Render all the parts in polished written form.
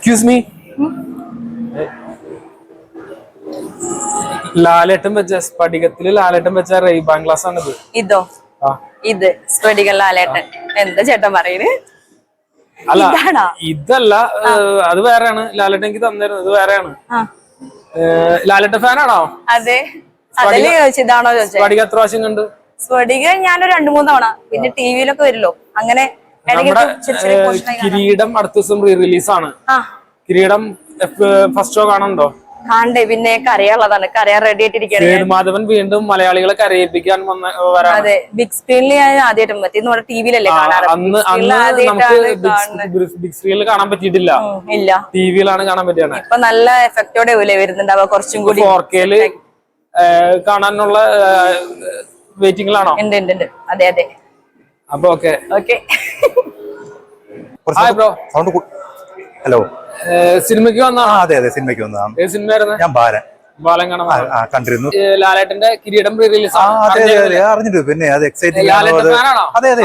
Excuse me, ലാലേട്ടൻ വെച്ച സ്ഫടികത്തില് ലാലേട്ടൻ വെച്ച Ray Ban glass ആണിത്. ഇതോ? ഇത് സ്ഫടികം ലാലേട്ടൻ. എന്താ ചേട്ടൻ പറയുന്നത്? അല്ല, ഇതല്ല, അത് വേറെയാണ്. ലാലേട്ടൻ എനിക്ക് തന്നിരുന്നത് ഇത് വേറെയാണ്. ലാലേട്ടൻ ഫാനാണോ? അതെ, അതല്ലേ ചോദിച്ചു. ഇതാണോ ചോദിച്ചത്? സ്ഫടികം എത്ര പ്രാവശ്യം കണ്ട്? സ്ഫടികം ഞാനൊരു 2-3 തവണ. പിന്നെ ടിവിയിലൊക്കെ വരുമല്ലോ, അങ്ങനെ. കിരീടം അടുത്ത ദിവസം റീ റിലീസാണ്. കിരീടം ഫസ്റ്റ് ഷോ കാണുന്നുണ്ടോ? കാണണ്ടേ, പിന്നെ കരയാനുള്ളതാണ്. കരയാൻ റെഡി ആയിട്ടിരിക്കുകയാണ്. മാധവൻ വീണ്ടും മലയാളികളെ കരയിപ്പിക്കാൻ അതെ, ബിഗ് സ്ക്രീനിൽ ഞാൻ ആദ്യമായിട്ട് പറ്റി. നമ്മുടെ ടിവിയിലല്ലേ കാണാറ്. ബിഗ് സ്ക്രീനിൽ കാണാൻ പറ്റിയിട്ടില്ല. ഇല്ല, ടിവിയിലാണ് കാണാൻ പറ്റിയാണ്. ഇപ്പൊ നല്ല എഫക്റ്റോടെ വരുന്നുണ്ടാവുക. കുറച്ചും കൂടി 4K കാണാനുള്ള വെയിറ്റിംഗിലാണോ? ഉണ്ട്. അതെ അതെ. അപ്പൊ ഓക്കെ. ഹലോ, സിനിമയ്ക്ക് വന്നതാണോ? അതെ അതെ, സിനിമയ്ക്ക് വന്നതാണ്. ഏത് സിനിമയായിരുന്നു? ഞാൻ ബാലൻ കണ്ടിരുന്നു. ലാലേട്ടന്റെ കിരീടം റിലീസ് അറിഞ്ഞിട്ട് പിന്നെ അത് എക്സൈറ്റിംഗ് ആണ്. അതെ അതെ,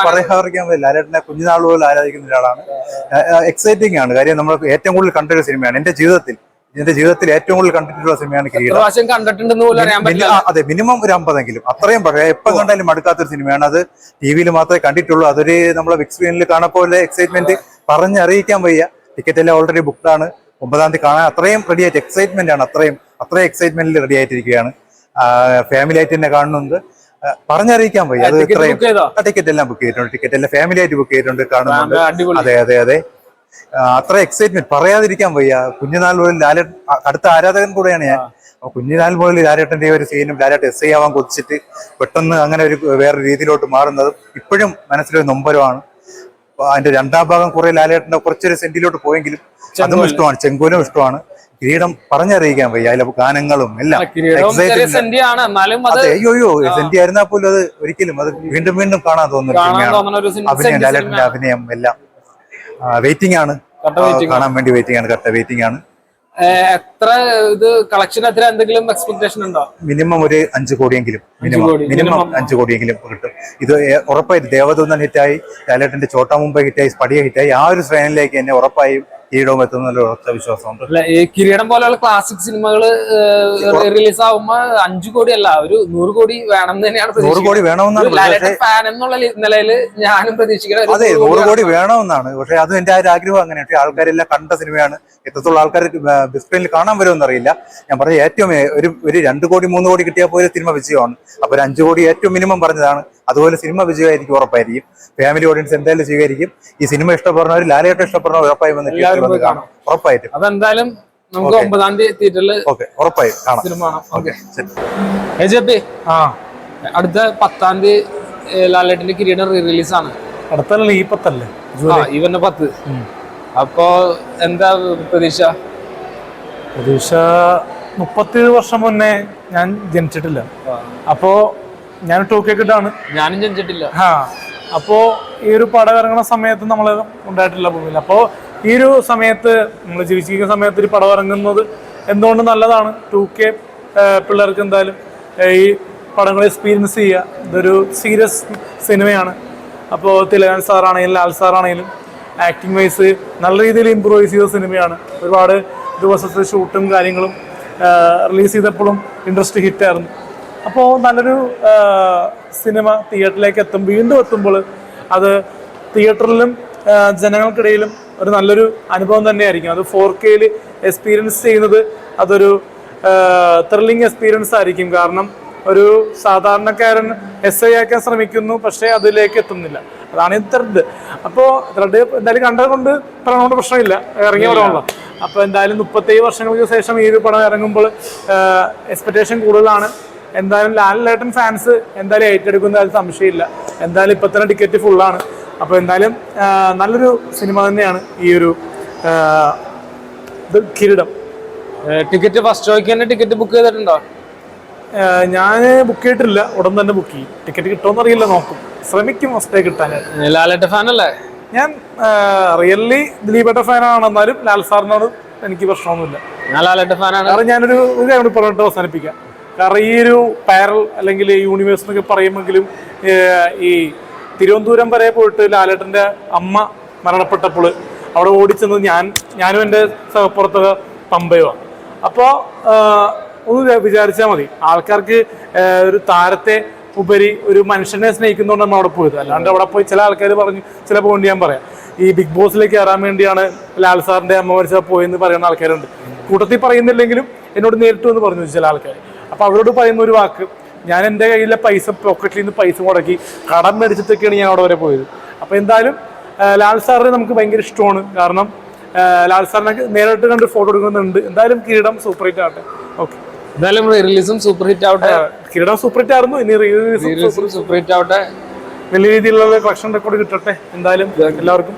പറയാൻ ലാലേട്ടനെ കുഞ്ഞുനാൾ പോലും ആരാധിക്കുന്ന ഒരാളാണ്. എക്സൈറ്റിംഗ് ആണ് കാര്യം. നമ്മൾ ഏറ്റവും കൂടുതൽ കണ്ടൊരു സിനിമയാണ് എന്റെ ജീവിതത്തിൽ ഏറ്റവും കൂടുതൽ കണ്ടിട്ടുള്ള സിനിമയാണ് കിരീടം. അതെ, മിനിമം ഒരു 50എങ്കിലും, അത്രയും പറയാം. എപ്പം കണ്ടാലും മടുക്കാത്തൊരു സിനിമയാണ്. അത് ടിവിയിൽ മാത്രമേ കണ്ടിട്ടുള്ളൂ. അതൊരു നമ്മളെ ബിഗ് സ്ക്രീനിൽ കാണപ്പോലെ എക്സൈറ്റ്മെന്റ് പറഞ്ഞറിയിക്കാൻ വയ്യ. ടിക്കറ്റ് എല്ലാം ഓൾറെഡി ബുക്ക്ഡ് ആണ്. 9-ാം തീയതി കാണാൻ അത്രയും റെഡി ആയിട്ട് എക്സൈറ്റ്മെന്റ് ആണ്. അത്രയും എക്സൈറ്റ്മെന്റിൽ റെഡി ആയിട്ടിരിക്കുകയാണ്. ഫാമിലി ആയിട്ട് തന്നെ കാണുന്നുണ്ട്. പറഞ്ഞറിയിക്കാൻ വയ്യ. അത് ഇത്രയും ടിക്കറ്റ് എല്ലാം ബുക്ക് ചെയ്തിട്ടുണ്ട്. ടിക്കറ്റ് എല്ലാം ഫാമിലി ആയിട്ട് ബുക്ക് ചെയ്തിട്ടുണ്ട്. കാണുന്നുണ്ട്. അതെ അതെ അതെ, അത്ര എക്സൈറ്റ്മെന്റ് പറയാതിരിക്കാൻ വയ്യ. കുഞ്ഞുനാൾ മുതൽ ലാലേട്ടൻ അടുത്ത ആരാധകൻ കൂടെയാണ് ഞാൻ. കുഞ്ഞുനാൾ മുതൽ ലാലേട്ടന്റെ ഒരു സീനും ലാലേട്ടൻ SI ആവാൻ കൊതിച്ചിട്ട് പെട്ടെന്ന് അങ്ങനെ ഒരു വേറെ രീതിയിലോട്ട് മാറുന്നതും ഇപ്പോഴും മനസ്സിലൊരു നൊമ്പരമാണ്. അതിന്റെ 2ാം ഭാഗം കുറെ ലാലേട്ടന്റെ കുറച്ചൊരു സെന്റിലോട്ട് പോയെങ്കിലും അതും ഇഷ്ടമാണ്. ചെങ്കോലും ഇഷ്ടമാണ്. കിരീടം പറഞ്ഞറിയിക്കാൻ വയ്യ. അതിലെ ഗാനങ്ങളും എല്ലാം സെന്റി ആയിരുന്നാൽ പോലും അത് ഒരിക്കലും അത് വീണ്ടും വീണ്ടും കാണാൻ തോന്നുന്ന അഭിനയം, ലാലേട്ടന്റെ അഭിനയം എല്ലാം വെയിറ്റിംഗ് ആണ്. കാണാൻ വേണ്ടി വെയിറ്റിംഗ് ആണ്. എത്ര ഇത് കളക്ഷൻ എത്ര എന്തെങ്കിലും എക്സ്പെക്ടേഷൻ ഉണ്ടോ? മിനിമം ഒരു 5 കോടിയെങ്കിലും മിനിമം 5 കോടിയെങ്കിലും കിട്ടും. ഇത് ഉറപ്പായിട്ട് ദേവദൂതൻ ഹിറ്റായി, ലാലേട്ടന്റെ ചോട്ടാ മുംബൈ ഹിറ്റായി, സ്ഫടിക ഹിറ്റായി. ആ ഒരു ശ്രേണിയിലേക്ക് തന്നെ ഉറപ്പായും കിരീടവും എത്തുന്ന ഉറച്ച വിശ്വാസമുണ്ട്. കിരീടം പോലെയുള്ള ക്ലാസിക് സിനിമകൾ റിലീസ് ആവുമ്പോ 5 കോടി അല്ല, ഒരു 100 കോടി വേണം തന്നെയാണ്. 100 കോടി വേണമെന്നാണ് ഫാൻ എന്നുള്ള നിലയിൽ ഞാനും പ്രതീക്ഷിക്കുന്നത്. അതെ, 100 കോടി വേണമെന്നാണ്. പക്ഷെ അതും എന്റെ ഒരു ആഗ്രഹം അങ്ങനെ. പക്ഷെ ആൾക്കാരെല്ലാം കണ്ട സിനിമയാണ്. എത്രത്തോളം ആൾക്കാർ ബിഗ് സ്ക്രീനിൽ കാണാൻ വരുമെന്ന് അറിയില്ല. ഞാൻ പറഞ്ഞ ഏറ്റവും ഒരു 2 കോടി 3 കോടി കിട്ടിയാൽ പോലെ സിനിമ വിജയമാണ്. അപ്പൊ ഒരു 5 കോടി ഏറ്റവും മിനിമം പറഞ്ഞതാണ്. അതുപോലെ സിനിമ വിജയമായിരിക്കും, ഉറപ്പായിരിക്കും. ഫാമിലി ഓഡിയൻസ് എന്തായാലും സ്വീകരിക്കും. ഈ സിനിമ ഇഷ്ടപ്പെടുന്നവർ, ലാലേട്ടൻ ഇഷ്ടപ്പെടുന്നവർ ഉറപ്പായി വന്ന് കാണും. ഉറപ്പായിട്ടും. അതെന്തായാലും നമുക്ക് 9-ാം തീയതി തിയേറ്ററിൽ ഉറപ്പായും കാണാം. സിനിമ കാണാം. അടുത്ത 10-ാം തീയതി ലാലേട്ടന്റെ കിരീടം റിലീസ് ആണ്. അടുത്തല്ലേ? ഈ 10 അല്ലേ? ഇവന്റെ 10. അപ്പോ എന്താ പ്രതീക്ഷ? 37 വർഷം മുന്നേ ഞാൻ ജനിച്ചിട്ടില്ല. അപ്പോ ഞാൻ 2K കിട്ടാണ്. ഞാനും ജനിച്ചിട്ടില്ല. അപ്പോ ഈ ഒരു പടം ഇറങ്ങുന്ന സമയത്ത് നമ്മൾ ഉണ്ടായിട്ടില്ല ഭൂമിയിൽ. അപ്പോ ഈ ഒരു സമയത്ത് നമ്മൾ ജീവിച്ചിരിക്കുന്ന സമയത്ത് ഒരു പടം ഇറങ്ങുന്നത് എന്തുകൊണ്ട് നല്ലതാണ്. 2K പിള്ളേർക്ക് എന്തായാലും ഈ പടങ്ങൾ എക്സ്പീരിയൻസ് ചെയ്യുക. ഇതൊരു സീരിയസ് സിനിമയാണ്. അപ്പോൾ തിലകൻ സാറാണെങ്കിലും ലാൽ സാറാണെങ്കിലും ആക്ടിങ് വൈസ് നല്ല രീതിയിൽ ഇമ്പ്രൂവൈസ് ചെയ്ത സിനിമയാണ്. ഒരുപാട് ദിവസത്തെ ഷൂട്ടും കാര്യങ്ങളും റിലീസ് ചെയ്തപ്പോഴും ഇൻഡസ്ട്രി ഹിറ്റായിരുന്നു. അപ്പോൾ നല്ലൊരു സിനിമ തിയേറ്ററിലേക്ക് വീണ്ടും എത്തുമ്പോൾ അത് തിയേറ്ററിലും ജനങ്ങൾക്കിടയിലും ഒരു നല്ലൊരു അനുഭവം തന്നെയായിരിക്കും. അത് 4Kയിൽ എക്സ്പീരിയൻസ് ചെയ്യുന്നത് അതൊരു ത്രില്ലിംഗ് എക്സ്പീരിയൻസ് ആയിരിക്കും. കാരണം ഒരു സാധാരണക്കാരൻ SI ആക്കാൻ ശ്രമിക്കുന്നു, പക്ഷേ അതിലേക്ക് എത്തുന്നില്ല. അതാണ് ഈ ത്രെഡ്. അപ്പോൾ ത്രെഡ് എന്തായാലും കണ്ടത് കൊണ്ട് പറയണോണ്ട് പ്രശ്നമില്ല, ഇറങ്ങിയ പടമുള്ള. അപ്പോൾ എന്തായാലും 37 വർഷങ്ങൾക്ക് ശേഷം ഈ ഒരു പടം ഇറങ്ങുമ്പോൾ എക്സ്പെക്ടേഷൻ കൂടുതലാണ്. എന്തായാലും ലാലേട്ടൻ ഫാൻസ് എന്തായാലും ഏറ്റെടുക്കുന്ന അതിൽ സംശയമില്ല. എന്തായാലും ഇപ്പം തന്നെ ടിക്കറ്റ് ഫുള്ളാണ്. അപ്പോൾ എന്തായാലും നല്ലൊരു സിനിമ തന്നെയാണ് ഈ ഒരു കിരീടം. ടിക്കറ്റ് ഫസ്റ്റ് ഷോയ്ക്ക് തന്നെ ടിക്കറ്റ് ബുക്ക് ചെയ്തിട്ടുണ്ടോ? ഞാൻ ബുക്ക് ചെയ്തിട്ടില്ല. ഉടൻ തന്നെ ബുക്ക് ചെയ്യും. ടിക്കറ്റ് കിട്ടുമെന്ന് അറിയില്ല, നോക്കും, ശ്രമിക്കും ഫസ്റ്റ് കിട്ടാനായിട്ട്. ലാലേട്ടൻ ഫാൻ അല്ലേ? ഞാൻ റിയലി ദിലീപേട്ട ഫാനാണ്. എന്നാലും ലാൽ സാറിനോട് എനിക്ക് പ്രശ്നമൊന്നുമില്ല. ഞാൻ ലാലേട്ടൻ ഫാനാണ്. കാരണം ഞാനൊരു കാര്യം പറഞ്ഞിട്ട് അവസാനിപ്പിക്കാം. കാരണം ഈ ഒരു പാരൽ അല്ലെങ്കിൽ യൂണിവേഴ്സ് എന്നൊക്കെ പറയുമെങ്കിലും ഈ തിരുവനന്തപുരം വരെ പോയിട്ട് ലാലേട്ടൻ്റെ അമ്മ മരണപ്പെട്ടപ്പോൾ അവിടെ ഓടിച്ചെന്നത് ഞാനും എൻ്റെ സഹപ്പുറത്തുക പമ്പയുമാണ്. അപ്പോൾ ഒന്ന് വിചാരിച്ചാൽ മതി, ആൾക്കാർക്ക് ഒരു താരത്തെ ഉപരി ഒരു മനുഷ്യനെ സ്നേഹിക്കുന്നതുകൊണ്ട് നമ്മൾ അവിടെ പോയത്. അല്ലാണ്ട് അവിടെ പോയി ചില ആൾക്കാർ പറഞ്ഞു, ചിലപ്പോൾ കൊണ്ട് ഞാൻ പറയാം, ഈ ബിഗ് ബോസിലേക്ക് കയറാൻ വേണ്ടിയാണ് ലാൽ സാറിന്റെ അമ്മ മരിച്ചാൽ പോയെന്ന് പറയുന്ന ആൾക്കാരുണ്ട്. കൂട്ടത്തിൽ പറയുന്നില്ലെങ്കിലും എന്നോട് നേരിട്ട് എന്ന് പറഞ്ഞു ചില ആൾക്കാർ. അപ്പൊ അവരോട് പറയുന്ന ഒരു വാക്ക്, ഞാൻ എൻ്റെ കയ്യിലെ പൈസ പോക്കറ്റിൽ നിന്ന് പൈസ മുടക്കി കടം മേടിച്ചിട്ടൊക്കെയാണ് ഞാൻ അവിടെ വരെ പോയത്. അപ്പൊ എന്തായാലും ലാൽ സാറിനെ നമുക്ക് ഭയങ്കര ഇഷ്ടമാണ്. കാരണം ലാൽ സാറിനെ നേരിട്ട് കണ്ട് ഫോട്ടോ എടുക്കുന്നുണ്ട്. എന്തായാലും കിരീടം സൂപ്പർ ഹിറ്റ് ആവട്ടെ. ഓക്കെ, എന്തായാലും റിലീസും സൂപ്പർ ഹിറ്റ് ആവട്ടെ. കിരീടം സൂപ്പർ ഹിറ്റ് ആയിരുന്നു, ഇനി സൂപ്പർ ഹിറ്റ് ആവട്ടെ. വലിയ രീതിയിലുള്ള കളക്ഷൻ റെക്കോർഡ് കിട്ടട്ടെ എന്തായാലും എല്ലാവർക്കും.